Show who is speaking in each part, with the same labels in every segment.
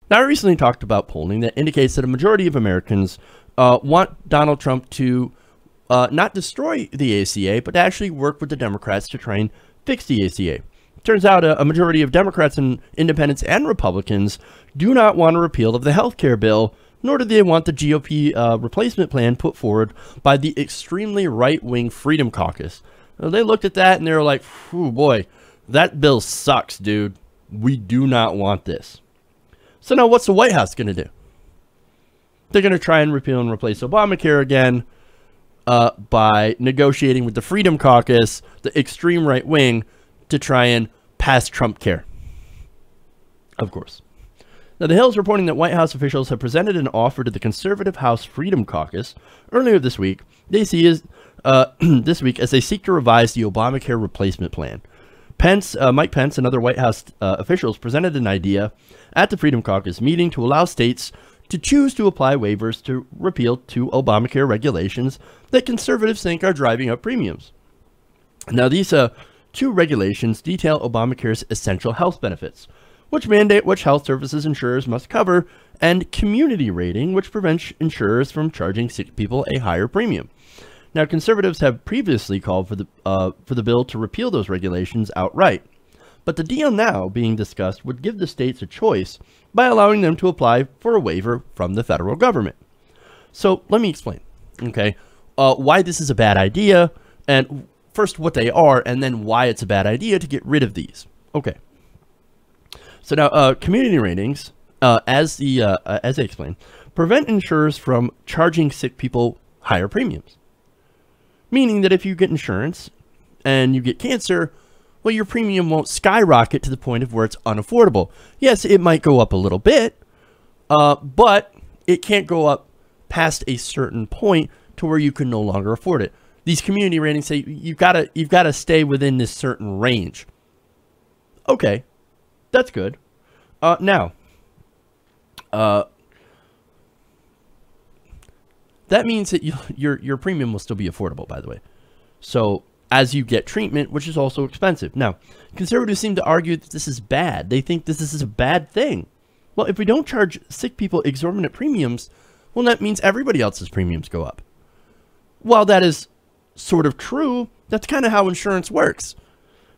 Speaker 1: Now, I recently talked about polling that indicates that a majority of Americans want Donald Trump to not destroy the ACA, but to actually work with the Democrats to try and fix the ACA. Turns out a majority of Democrats and independents and Republicans do not want a repeal of the health care bill, nor do they want the GOP replacement plan put forward by the extremely right-wing Freedom Caucus. They looked at that and they were like, "Ooh, boy, that bill sucks, dude. We do not want this." So now what's the White House going to do? They're going to try and repeal and replace Obamacare again by negotiating with the Freedom Caucus, the extreme right wing, to try and pass Trumpcare. Of course. Now, The Hill is reporting that White House officials have presented an offer to the conservative House Freedom Caucus earlier this week. They see as this week as they seek to revise the Obamacare replacement plan. Mike Pence and other White House officials presented an idea at the Freedom Caucus meeting to allow states to choose to apply waivers to repeal two Obamacare regulations that conservatives think are driving up premiums. Now, these two regulations detail Obamacare's essential health benefits, which mandate which health services insurers must cover, and community rating, which prevents insurers from charging sick people a higher premium. Now, conservatives have previously called for the bill to repeal those regulations outright, but the deal now being discussed would give the states a choice by allowing them to apply for a waiver from the federal government. So let me explain, okay, why this is a bad idea, and first what they are, and then why it's a bad idea to get rid of these. Okay. So now, community ratings, as they explain, prevent insurers from charging sick people higher premiums. Meaning that if you get insurance and you get cancer, well, your premium won't skyrocket to the point of where it's unaffordable. Yes, it might go up a little bit, but it can't go up past a certain point to where you can no longer afford it. These community ratings say you've got to stay within this certain range. Okay, that's good. Now, that means that your premium will still be affordable, by the way. So as you get treatment, which is also expensive. Now, conservatives seem to argue that this is bad. They think this is a bad thing. Well, if we don't charge sick people exorbitant premiums, well, that means everybody else's premiums go up. While that is sort of true, that's kind of how insurance works.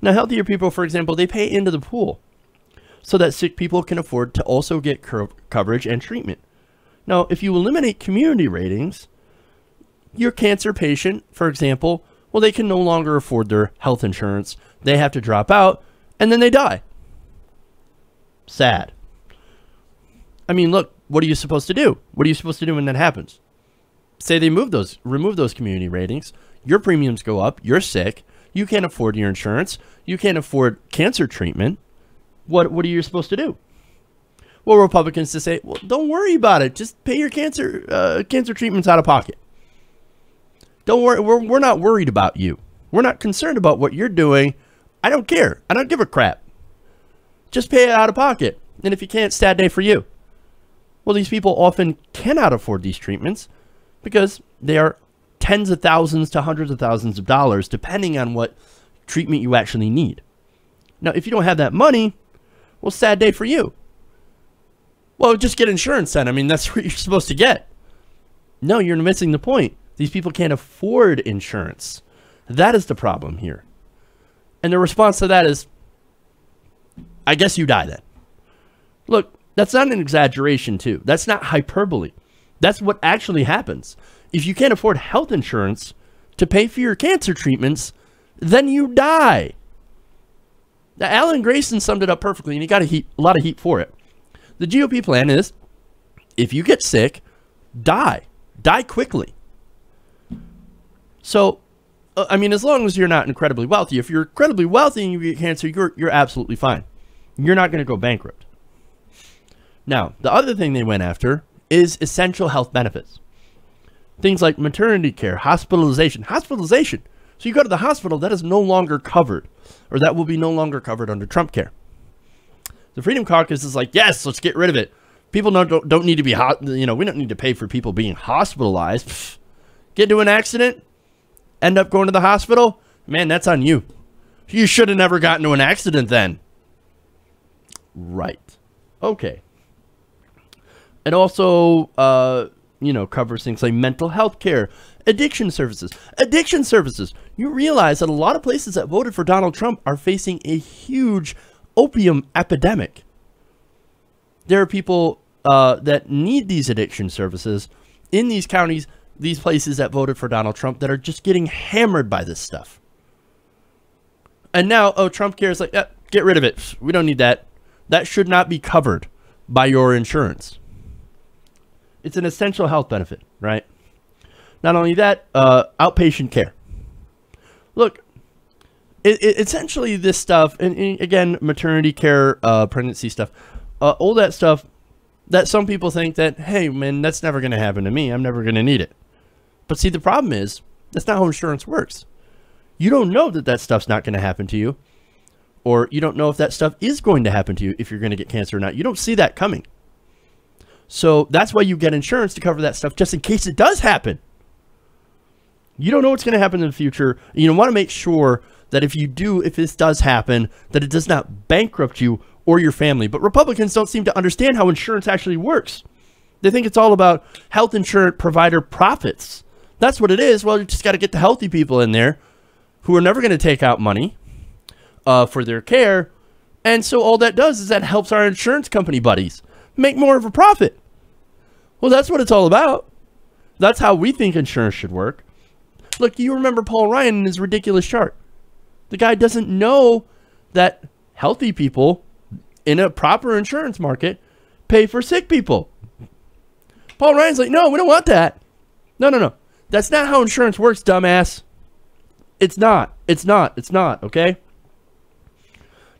Speaker 1: Now, healthier people, for example, they pay into the pool so that sick people can afford to also get coverage and treatment. Now, if you eliminate community ratings, your cancer patient, for example, well, they can no longer afford their health insurance. They have to drop out, and then they die. Sad. I mean, look, what are you supposed to do? What are you supposed to do when that happens? Say they remove those community ratings. Your premiums go up. You're sick. You can't afford your insurance. You can't afford cancer treatment. What are you supposed to do? Well, Republicans to say, well, don't worry about it. Just pay your cancer treatments out of pocket. Don't worry. We're not worried about you. We're not concerned about what you're doing. I don't care. I don't give a crap. Just pay it out of pocket. And if you can't, sad day for you. Well, these people often cannot afford these treatments because they are tens of thousands to hundreds of thousands of dollars, depending on what treatment you actually need. Now, if you don't have that money, well, sad day for you. Well, just get insurance then. I mean, that's what you're supposed to get. No, you're missing the point. These people can't afford insurance. That is the problem here. And the response to that is, I guess you die then. Look, that's not an exaggeration, too. That's not hyperbole. That's what actually happens. If you can't afford health insurance to pay for your cancer treatments, then you die. Now, Alan Grayson summed it up perfectly, and he got a lot of heat for it. The GOP plan is, if you get sick, die. Die quickly. So, I mean, as long as you're not incredibly wealthy. If you're incredibly wealthy and you get cancer, you're absolutely fine. You're not going to go bankrupt. Now, the other thing they went after is essential health benefits. Things like maternity care, hospitalization. Hospitalization. So you go to the hospital, that is no longer covered. Or that will be no longer covered under Trumpcare. The Freedom Caucus is like, yes, let's get rid of it. People don't need to be, we don't need to pay for people being hospitalized. Pfft. Get into an accident, end up going to the hospital, man, that's on you. You should have never gotten into an accident then. Right. Okay. It also, covers things like mental health care, addiction services. Addiction services. You realize that a lot of places that voted for Donald Trump are facing a huge opium epidemic. There are people that need these addiction services in these counties, these places that voted for Donald Trump, that are just getting hammered by this stuff. And now, Trumpcare is like, get rid of it. We don't need that. That should not be covered by your insurance. It's an essential health benefit, right? Not only that, outpatient care. Look, essentially this stuff, and again, maternity care, pregnancy stuff, all that stuff that some people think that, hey, man, that's never going to happen to me. I'm never going to need it. But see, the problem is, that's not how insurance works. You don't know that that stuff's not going to happen to you. Or you don't know if that stuff is going to happen to you if you're going to get cancer or not. You don't see that coming. So that's why you get insurance, to cover that stuff just in case it does happen. You don't know what's going to happen in the future. You want to make sure that if this does happen, that it does not bankrupt you or your family. But Republicans don't seem to understand how insurance actually works. They think it's all about health insurance provider profits. That's what it is. Well, you just got to get the healthy people in there who are never going to take out money for their care. And so all that does is that helps our insurance company buddies make more of a profit. Well, that's what it's all about. That's how we think insurance should work. Look, you remember Paul Ryan and his ridiculous chart. The guy doesn't know that healthy people in a proper insurance market pay for sick people. Paul Ryan's like, no, we don't want that. No. That's not how insurance works, dumbass. It's not, okay?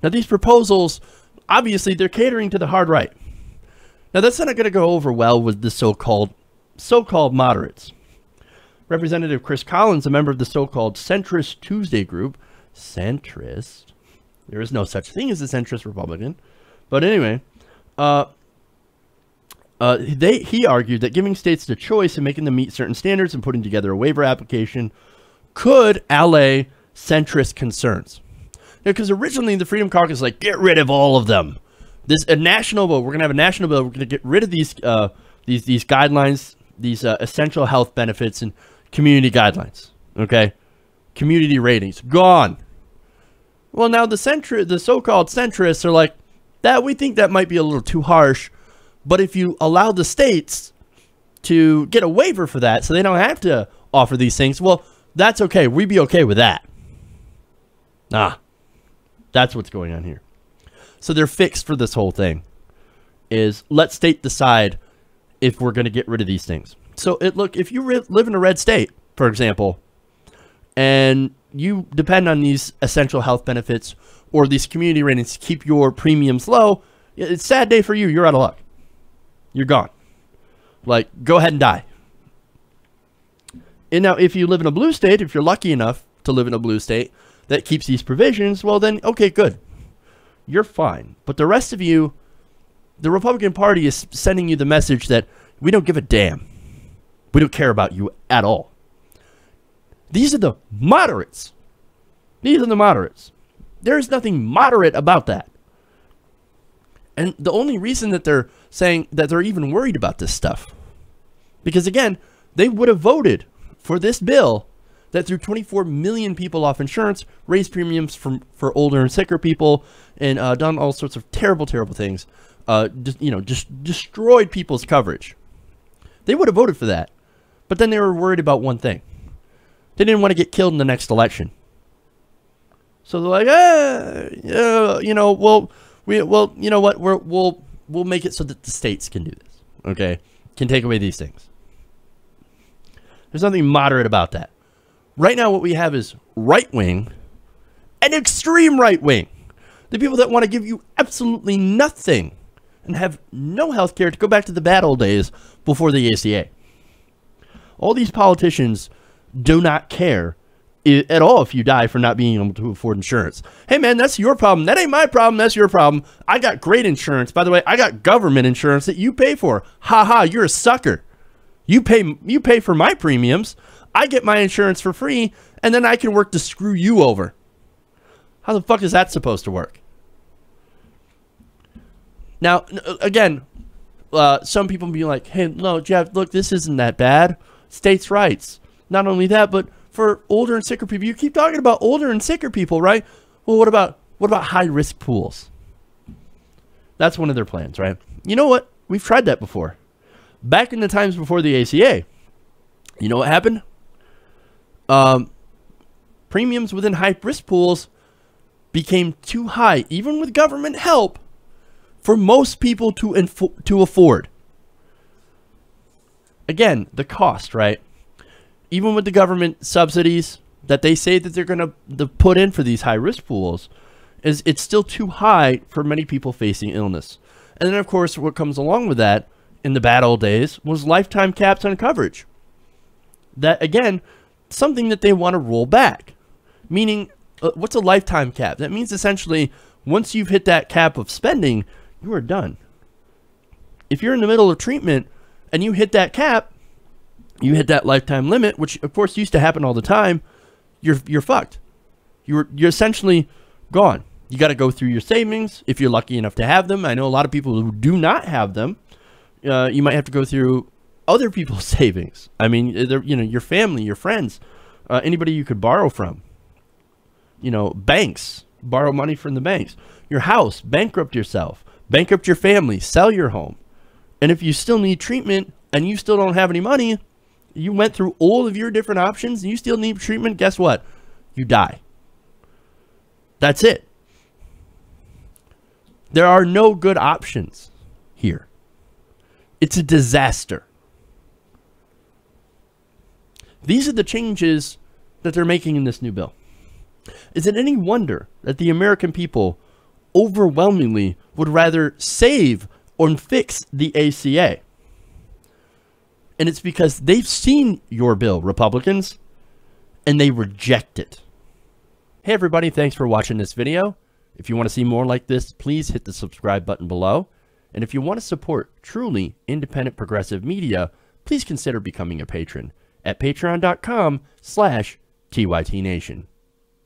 Speaker 1: Now, these proposals, obviously, they're catering to the hard right. Now, that's not going to go over well with the so-called moderates. Representative Chris Collins, a member of the so-called Centrist Tuesday group, centrist, there is no such thing as a centrist Republican, but anyway, he argued that giving states the choice and making them meet certain standards and putting together a waiver application could allay centrist concerns. Because originally the Freedom Caucus was like, get rid of all of them. A national bill. We're going to have a national bill. We're going to get rid of these guidelines, these essential health benefits and community guidelines. Okay, community ratings gone. Well, now the so-called centrists are like, that we think that might be a little too harsh. But if you allow the states to get a waiver for that, so they don't have to offer these things, well, that's okay. We'd be okay with that. That's what's going on here. So their fix for this whole thing is let state decide if we're going to get rid of these things. So look, if you live in a red state, for example, and you depend on these essential health benefits or these community ratings to keep your premiums low, it's a sad day for you. You're out of luck. You're gone. Like, go ahead and die. And now, if you live in a blue state, if you're lucky enough to live in a blue state that keeps these provisions, well then, okay, good. You're fine. But the rest of you, the Republican Party is sending you the message that we don't give a damn. We don't care about you at all. These are the moderates. These are the moderates. There is nothing moderate about that. And the only reason that they're saying that they're even worried about this stuff, because again, they would have voted for this bill that threw 24 million people off insurance, raised premiums for older and sicker people, and done all sorts of terrible things. Just destroyed people's coverage. They would have voted for that, but then they were worried about one thing: they didn't want to get killed in the next election. So they're like, we'll make it so that the states can do this. Okay, can take away these things. There's nothing moderate about that. Right now, what we have is right wing and extreme right wing. The people that want to give you absolutely nothing and have no health care to go back to the bad old days before the ACA. All these politicians do not care at all if you die for not being able to afford insurance. Hey man, that's your problem. That ain't my problem. That's your problem. I got great insurance. By the way, I got government insurance that you pay for. Ha ha, you're a sucker. You pay for my premiums. I get my insurance for free, and then I can work to screw you over. How the fuck is that supposed to work? Now, again, some people be like, hey, no, Jeff, look, this isn't that bad. States' rights. Not only that, but for older and sicker people, you keep talking about older and sicker people, right? Well, what about high-risk pools? That's one of their plans, right? You know what? We've tried that before. Back in the times before the ACA, you know what happened? Premiums within high-risk pools became too high, even with government help, for most people to afford. Again, the cost, right? Even with the government subsidies that they say that they're going to put in for these high-risk pools, it's still too high for many people facing illness. And then, of course, what comes along with that in the bad old days was lifetime caps on coverage. That, again, something that they want to roll back. Meaning, what's a lifetime cap? That means essentially, once you've hit that cap of spending, you are done. If you're in the middle of treatment and you hit that cap, you hit that lifetime limit, which of course used to happen all the time, you're fucked. You're essentially gone. You got to go through your savings if you're lucky enough to have them. I know a lot of people who do not have them. You might have to go through other people's savings. I mean, your family, your friends, anybody you could borrow from. Banks, borrow money from the banks. Your house, bankrupt yourself, bankrupt your family, sell your home. And if you still need treatment and you still don't have any money, you went through all of your different options and you still need treatment, guess what? You die. That's it. There are no good options here. It's a disaster. These are the changes that they're making in this new bill. Is it any wonder that the American people overwhelmingly would rather save or fix the ACA? And it's because they've seen your bill, Republicans, and they reject it. Hey everybody, thanks for watching this video. If you want to see more like this, please hit the subscribe button below. And if you want to support truly independent progressive media, please consider becoming a patron at patreon.com/TYTNation.